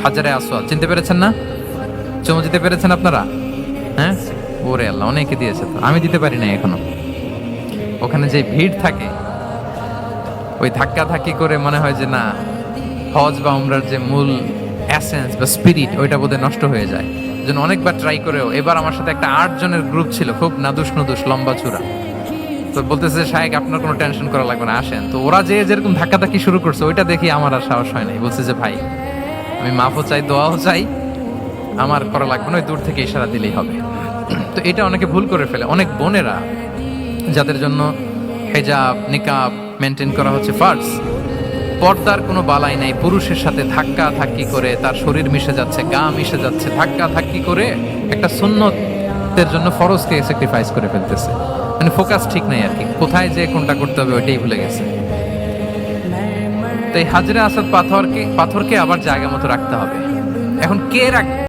হাজারে আসওয়াদ চিনতে পেরেছেন না? চুমু দিতে পেরেছেন আপনারা? হ্যাঁ, ওরে আল্লাহ, অনেকে দিয়েছে তো, আমি দিতে পারি না এখনো। ওখানে যে ভিড় থাকে, ওই ধাক্কা ধাক্কি করে মনে হয় যে না, হজ বা উমরার যে মূল এসেন্স বা স্পিরিট ওইটা বোধহয় নষ্ট হয়ে যায়। জন্য অনেকবার ট্রাই করেও এবার আমার সাথে একটা 8 জনের গ্রুপ ছিল, খুব নাদুস নুদুস লম্বা চূড়া। তো বলতেছে শাহেক আপনার কোনো টেনশন করা লাগবে না, আসেন। তো ওরা যে যেরকম ধাক্কাধাক্কি শুরু করছে ওইটা দেখি আমার আর সাহস হয় নাই। বলছে যে ভাই আমি মাফও চাই, দোয়াও চাই, আমার করা লাগবে না, ওই দূর থেকে ইশারা দিলেই হবে। তো এটা অনেকে ভুল করে ফেলে, অনেক বোনেরা যাদের জন্য হেজাব নিকাব মেনটেন করা হচ্ছে ফার্স, পর্দার কোনো বালাই নাই, পুরুষের সাথে ধাক্কা ধাক্কি করে তার শরীর মিশে যাচ্ছে, গা মিশে যাচ্ছে, ধাক্কা ধাক্কি করে একটা সুন্নতের জন্য ফরজকে স্যাক্রিফাইস করে ফেলতেছে। মানে ফোকাস ঠিক নাই আর কি, কোথায় যে কোনটা করতে হবে ওইটাই ভুলে গেছে। তো এই হাজরে আসাদ পাথরকে আবার জায়গা মতো রাখতে হবে। এখন কে রাখবে?